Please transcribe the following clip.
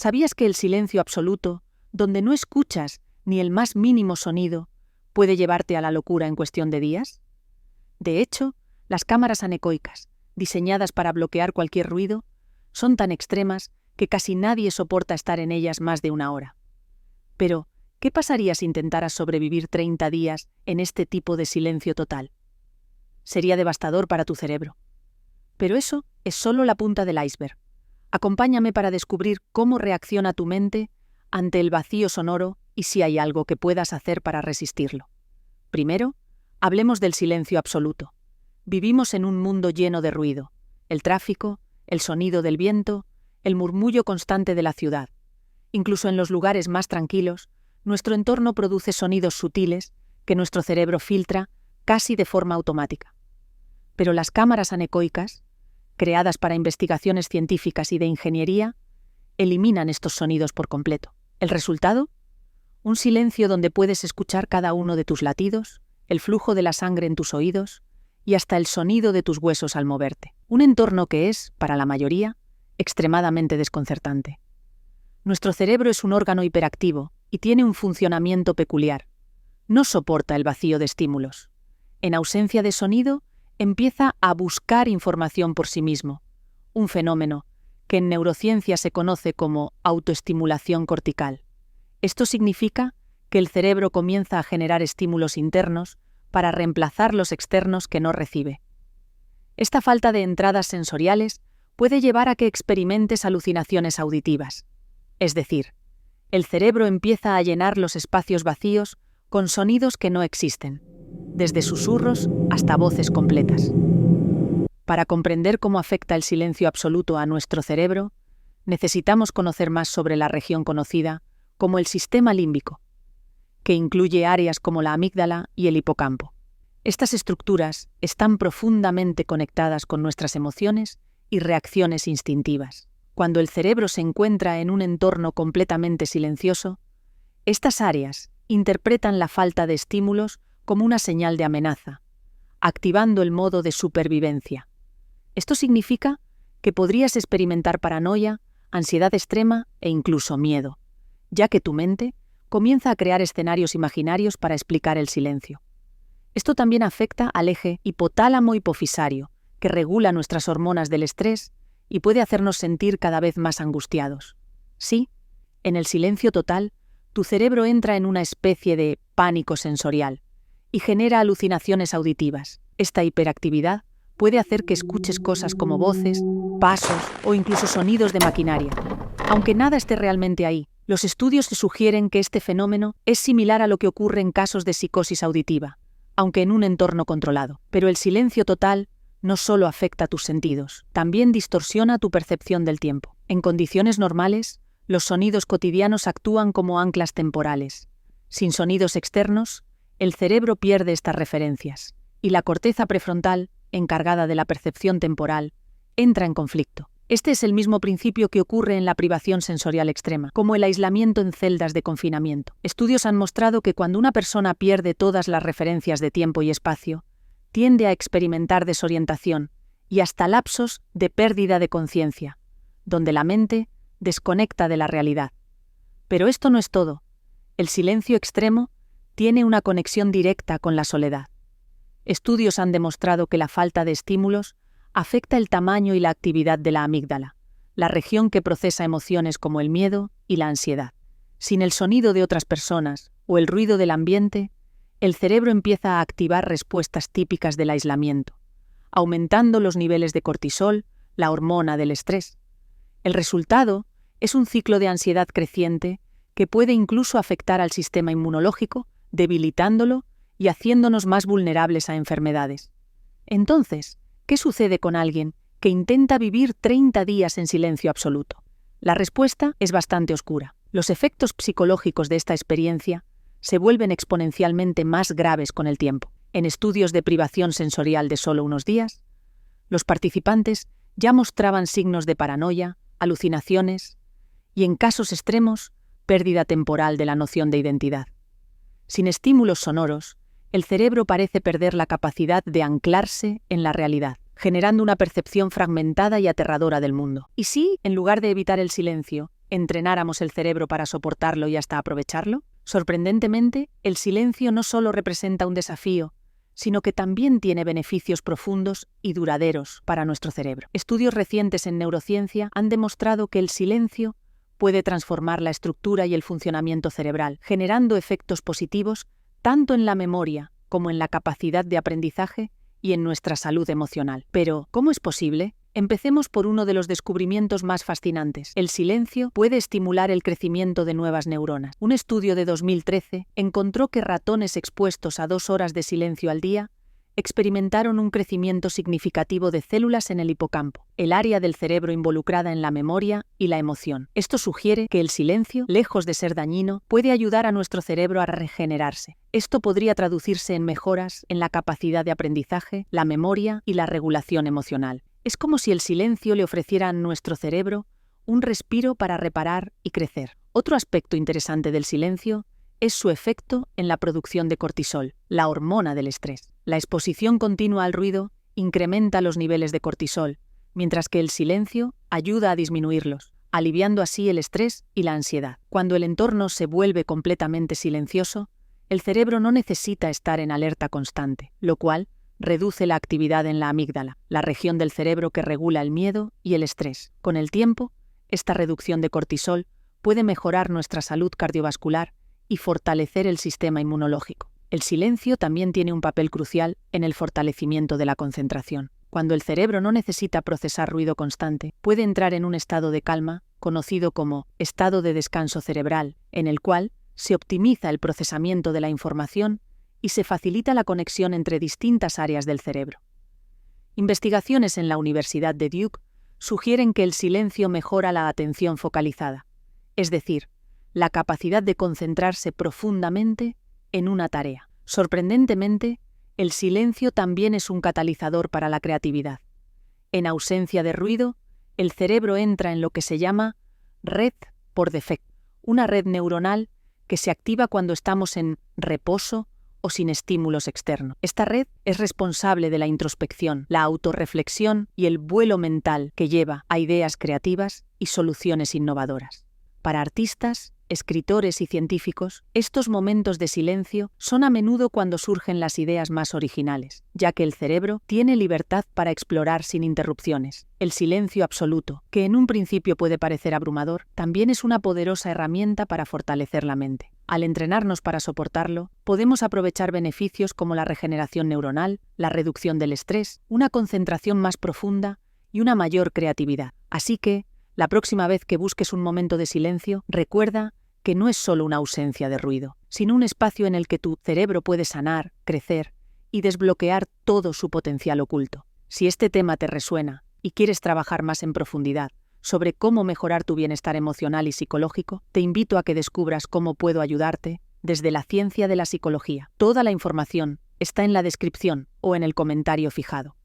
¿Sabías que el silencio absoluto, donde no escuchas ni el más mínimo sonido, puede llevarte a la locura en cuestión de días? De hecho, las cámaras anecoicas, diseñadas para bloquear cualquier ruido, son tan extremas que casi nadie soporta estar en ellas más de una hora. Pero, ¿qué pasaría si intentaras sobrevivir 30 días en este tipo de silencio total? Sería devastador para tu cerebro. Pero eso es solo la punta del iceberg. Acompáñame para descubrir cómo reacciona tu mente ante el vacío sonoro y si hay algo que puedas hacer para resistirlo. Primero, hablemos del silencio absoluto. Vivimos en un mundo lleno de ruido. El tráfico, el sonido del viento, el murmullo constante de la ciudad. Incluso en los lugares más tranquilos, nuestro entorno produce sonidos sutiles que nuestro cerebro filtra casi de forma automática. Pero las cámaras anecoicas, creadas para investigaciones científicas y de ingeniería, eliminan estos sonidos por completo. ¿El resultado? Un silencio donde puedes escuchar cada uno de tus latidos, el flujo de la sangre en tus oídos y hasta el sonido de tus huesos al moverte. Un entorno que es, para la mayoría, extremadamente desconcertante. Nuestro cerebro es un órgano hiperactivo y tiene un funcionamiento peculiar. No soporta el vacío de estímulos. En ausencia de sonido, empieza a buscar información por sí mismo, un fenómeno que en neurociencia se conoce como autoestimulación cortical. Esto significa que el cerebro comienza a generar estímulos internos para reemplazar los externos que no recibe. Esta falta de entradas sensoriales puede llevar a que experimentes alucinaciones auditivas. Es decir, el cerebro empieza a llenar los espacios vacíos con sonidos que no existen, desde susurros hasta voces completas. Para comprender cómo afecta el silencio absoluto a nuestro cerebro, necesitamos conocer más sobre la región conocida como el sistema límbico, que incluye áreas como la amígdala y el hipocampo. Estas estructuras están profundamente conectadas con nuestras emociones y reacciones instintivas. Cuando el cerebro se encuentra en un entorno completamente silencioso, estas áreas interpretan la falta de estímulos como una señal de amenaza, activando el modo de supervivencia. Esto significa que podrías experimentar paranoia, ansiedad extrema e incluso miedo, ya que tu mente comienza a crear escenarios imaginarios para explicar el silencio. Esto también afecta al eje hipotálamo-hipofisario, que regula nuestras hormonas del estrés y puede hacernos sentir cada vez más angustiados. Sí, en el silencio total, tu cerebro entra en una especie de pánico sensorial y genera alucinaciones auditivas. Esta hiperactividad puede hacer que escuches cosas como voces, pasos o incluso sonidos de maquinaria. Aunque nada esté realmente ahí, los estudios sugieren que este fenómeno es similar a lo que ocurre en casos de psicosis auditiva, aunque en un entorno controlado. Pero el silencio total no solo afecta a tus sentidos, también distorsiona tu percepción del tiempo. En condiciones normales, los sonidos cotidianos actúan como anclas temporales. Sin sonidos externos, el cerebro pierde estas referencias, y la corteza prefrontal, encargada de la percepción temporal, entra en conflicto. Este es el mismo principio que ocurre en la privación sensorial extrema, como el aislamiento en celdas de confinamiento. Estudios han mostrado que cuando una persona pierde todas las referencias de tiempo y espacio, tiende a experimentar desorientación y hasta lapsos de pérdida de conciencia, donde la mente desconecta de la realidad. Pero esto no es todo. El silencio extremo tiene una conexión directa con la soledad. Estudios han demostrado que la falta de estímulos afecta el tamaño y la actividad de la amígdala, la región que procesa emociones como el miedo y la ansiedad. Sin el sonido de otras personas o el ruido del ambiente, el cerebro empieza a activar respuestas típicas del aislamiento, aumentando los niveles de cortisol, la hormona del estrés. El resultado es un ciclo de ansiedad creciente que puede incluso afectar al sistema inmunológico, debilitándolo y haciéndonos más vulnerables a enfermedades. Entonces, ¿qué sucede con alguien que intenta vivir 30 días en silencio absoluto? La respuesta es bastante oscura. Los efectos psicológicos de esta experiencia se vuelven exponencialmente más graves con el tiempo. En estudios de privación sensorial de solo unos días, los participantes ya mostraban signos de paranoia, alucinaciones y, en casos extremos, pérdida temporal de la noción de identidad. Sin estímulos sonoros, el cerebro parece perder la capacidad de anclarse en la realidad, generando una percepción fragmentada y aterradora del mundo. Y si, en lugar de evitar el silencio, entrenáramos el cerebro para soportarlo y hasta aprovecharlo? Sorprendentemente, el silencio no solo representa un desafío, sino que también tiene beneficios profundos y duraderos para nuestro cerebro. Estudios recientes en neurociencia han demostrado que el silencio puede transformar la estructura y el funcionamiento cerebral, generando efectos positivos tanto en la memoria como en la capacidad de aprendizaje y en nuestra salud emocional. Pero, ¿cómo es posible? Empecemos por uno de los descubrimientos más fascinantes. El silencio puede estimular el crecimiento de nuevas neuronas. Un estudio de 2013 encontró que ratones expuestos a 2 horas de silencio al día experimentaron un crecimiento significativo de células en el hipocampo, el área del cerebro involucrada en la memoria y la emoción. Esto sugiere que el silencio, lejos de ser dañino, puede ayudar a nuestro cerebro a regenerarse. Esto podría traducirse en mejoras en la capacidad de aprendizaje, la memoria y la regulación emocional. Es como si el silencio le ofreciera a nuestro cerebro un respiro para reparar y crecer. Otro aspecto interesante del silencio es su efecto en la producción de cortisol, la hormona del estrés. La exposición continua al ruido incrementa los niveles de cortisol, mientras que el silencio ayuda a disminuirlos, aliviando así el estrés y la ansiedad. Cuando el entorno se vuelve completamente silencioso, el cerebro no necesita estar en alerta constante, lo cual reduce la actividad en la amígdala, la región del cerebro que regula el miedo y el estrés. Con el tiempo, esta reducción de cortisol puede mejorar nuestra salud cardiovascular y fortalecer el sistema inmunológico. El silencio también tiene un papel crucial en el fortalecimiento de la concentración. Cuando el cerebro no necesita procesar ruido constante, puede entrar en un estado de calma, conocido como estado de descanso cerebral, en el cual se optimiza el procesamiento de la información y se facilita la conexión entre distintas áreas del cerebro. Investigaciones en la Universidad de Duke sugieren que el silencio mejora la atención focalizada, es decir, la capacidad de concentrarse profundamente en una tarea. Sorprendentemente, el silencio también es un catalizador para la creatividad. En ausencia de ruido, el cerebro entra en lo que se llama red por defecto, una red neuronal que se activa cuando estamos en reposo o sin estímulos externos. Esta red es responsable de la introspección, la autorreflexión y el vuelo mental que lleva a ideas creativas y soluciones innovadoras. Para artistas, escritores y científicos, estos momentos de silencio son a menudo cuando surgen las ideas más originales, ya que el cerebro tiene libertad para explorar sin interrupciones. El silencio absoluto, que en un principio puede parecer abrumador, también es una poderosa herramienta para fortalecer la mente. Al entrenarnos para soportarlo, podemos aprovechar beneficios como la regeneración neuronal, la reducción del estrés, una concentración más profunda y una mayor creatividad. Así que, la próxima vez que busques un momento de silencio, recuerda que no es solo una ausencia de ruido, sino un espacio en el que tu cerebro puede sanar, crecer y desbloquear todo su potencial oculto. Si este tema te resuena y quieres trabajar más en profundidad sobre cómo mejorar tu bienestar emocional y psicológico, te invito a que descubras cómo puedo ayudarte desde la ciencia de la psicología. Toda la información está en la descripción o en el comentario fijado.